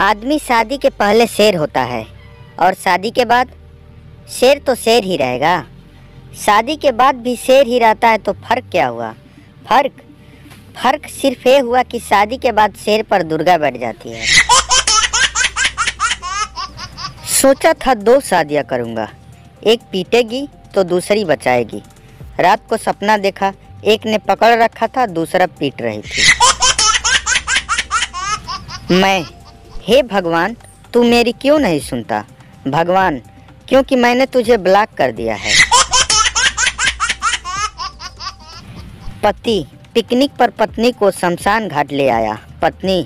आदमी शादी के पहले शेर होता है और शादी के बाद शेर तो शेर ही रहेगा। शादी के बाद भी शेर ही रहता है तो फर्क क्या हुआ? फर्क सिर्फ ये हुआ कि शादी के बाद शेर पर दुर्गा बैठ जाती है। सोचा था 2 शादियां करूंगा, एक पीटेगी तो दूसरी बचाएगी। रात को सपना देखा, एक ने पकड़ रखा था, दूसरा पीट रही थी। मैं, हे भगवान तू मेरी क्यों नहीं सुनता? भगवान, क्योंकि मैंने तुझे ब्लॉक कर दिया है। पति पिकनिक पर पत्नी को शमशान घाट ले आया। पत्नी,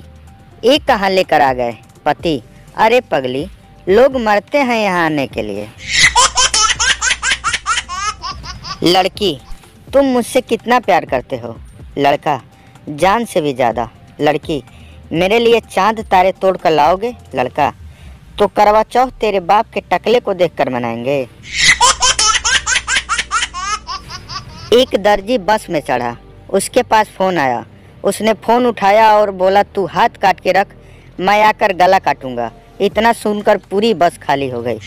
ये कहाँ लेकर आ गए? पति, अरे पगली, लोग मरते हैं यहाँ आने के लिए। लड़की, तुम मुझसे कितना प्यार करते हो? लड़का, जान से भी ज़्यादा। लड़की, मेरे लिए चांद तारे तोड़ कर लाओगे? लड़का, तो करवा चौथ तेरे बाप के टकले को देखकर मनाएंगे। एक दर्जी बस में चढ़ा, उसके पास फोन आया। उसने फोन उठाया और बोला, तू हाथ काट के रख, मैं आकर गला काटूंगा। इतना सुनकर पूरी बस खाली हो गई।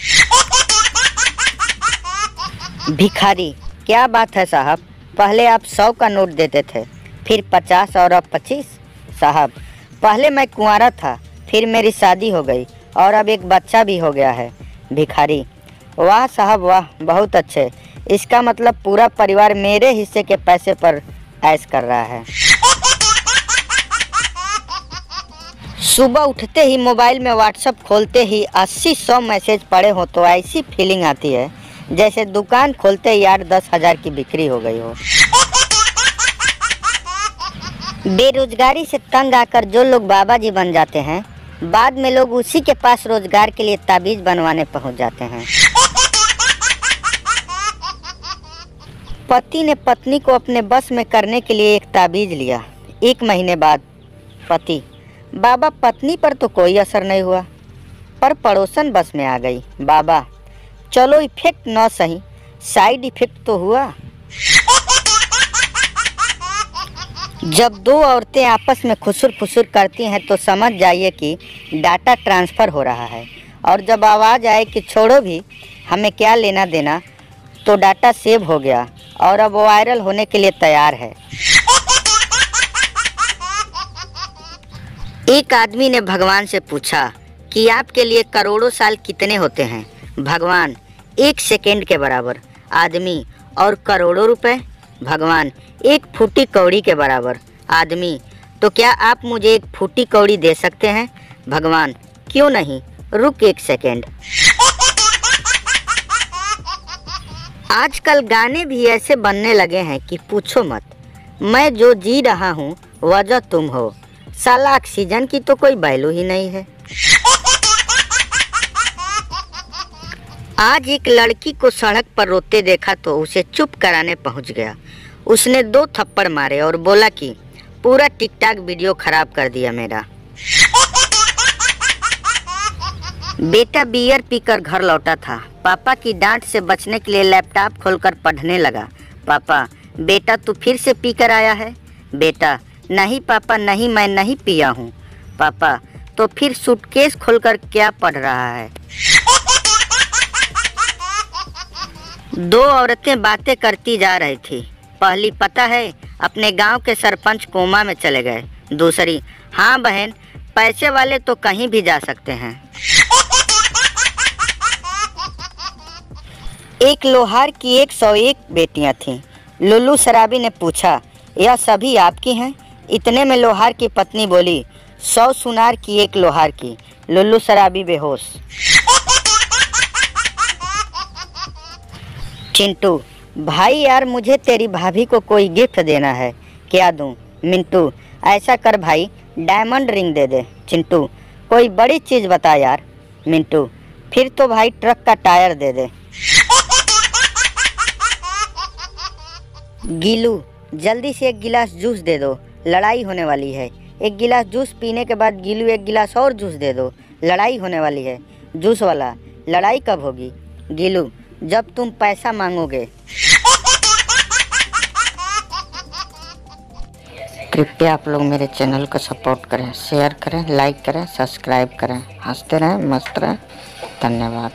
भिखारी, क्या बात है साहब, पहले आप 100 का नोट देते थे, फिर 50 और अब 25। साहब, पहले मैं कुंवारा था, फिर मेरी शादी हो गई और अब एक बच्चा भी हो गया है। भिखारी, वाह साहब वाह, बहुत अच्छे। इसका मतलब पूरा परिवार मेरे हिस्से के पैसे पर ऐश कर रहा है। सुबह उठते ही मोबाइल में व्हाट्सएप खोलते ही 80-100 मैसेज पड़े हो तो ऐसी फीलिंग आती है जैसे दुकान खोलते ही 8-10 हज़ार की बिक्री हो गई हो। बेरोजगारी से तंग आकर जो लोग बाबा जी बन जाते हैं, बाद में लोग उसी के पास रोजगार के लिए ताबीज बनवाने पहुंच जाते हैं। पति ने पत्नी को अपने बस में करने के लिए एक ताबीज लिया। 1 महीने बाद पति, बाबा पत्नी पर तो कोई असर नहीं हुआ, पर पड़ोसन बस में आ गई। बाबा, चलो इफेक्ट न सही, साइड इफेक्ट तो हुआ। जब 2 औरतें आपस में खुसुर फुसुर करती हैं तो समझ जाइए कि डाटा ट्रांसफ़र हो रहा है, और जब आवाज़ आए कि छोड़ो भी, हमें क्या लेना देना, तो डाटा सेव हो गया और अब वायरल होने के लिए तैयार है। एक आदमी ने भगवान से पूछा कि आपके लिए करोड़ों साल कितने होते हैं? भगवान, 1 सेकेंड के बराबर। आदमी, और करोड़ों रुपए? भगवान, 1 फूटी कौड़ी के बराबर। आदमी, तो क्या आप मुझे 1 फूटी कौड़ी दे सकते हैं? भगवान, क्यों नहीं, रुक 1 सेकेंड। आजकल गाने भी ऐसे बनने लगे हैं कि पूछो मत। मैं जो जी रहा हूँ वजह तुम हो, साला ऑक्सीजन की तो कोई वैल्यू ही नहीं है। आज एक लड़की को सड़क पर रोते देखा तो उसे चुप कराने पहुंच गया। उसने 2 थप्पड़ मारे और बोला कि पूरा टिकटॉक वीडियो खराब कर दिया मेरा। बेटा बियर पीकर घर लौटा था। पापा की डांट से बचने के लिए लैपटॉप खोलकर पढ़ने लगा। पापा, बेटा तू फिर से पीकर आया है? बेटा, नहीं पापा नहीं, मैं नहीं पिया हूँ। पापा, तो फिर सूटकेस खोलकर क्या पढ़ रहा है? 2 औरतें बातें करती जा रही थी। पहली, पता है अपने गांव के सरपंच कोमा में चले गए। दूसरी, हाँ बहन, पैसे वाले तो कहीं भी जा सकते हैं। एक लोहार की 101 बेटियां थीं। लुल्लू शराबी ने पूछा, यह सभी आपकी हैं? इतने में लोहार की पत्नी बोली, 100 सुनार की 1 लोहार की। लुल्लू शराबी बेहोश। चिंटू, भाई यार मुझे तेरी भाभी को कोई गिफ्ट देना है, क्या दूं? मिंटू, ऐसा कर भाई, डायमंड रिंग दे दे। चिंटू, कोई बड़ी चीज़ बता यार। मिंटू, फिर तो भाई ट्रक का टायर दे दे। गीलू, जल्दी से 1 गिलास जूस दे दो, लड़ाई होने वाली है। 1 गिलास जूस पीने के बाद गीलू 1 गिलास और जूस दे दो, लड़ाई होने वाली है। जूस वाला, लड़ाई कब होगी? गीलू, जब तुम पैसा मांगोगे। कृपया आप लोग मेरे चैनल को सपोर्ट करें, शेयर करें, लाइक करें, सब्सक्राइब करें। हंसते रहें, मस्त रहें। धन्यवाद।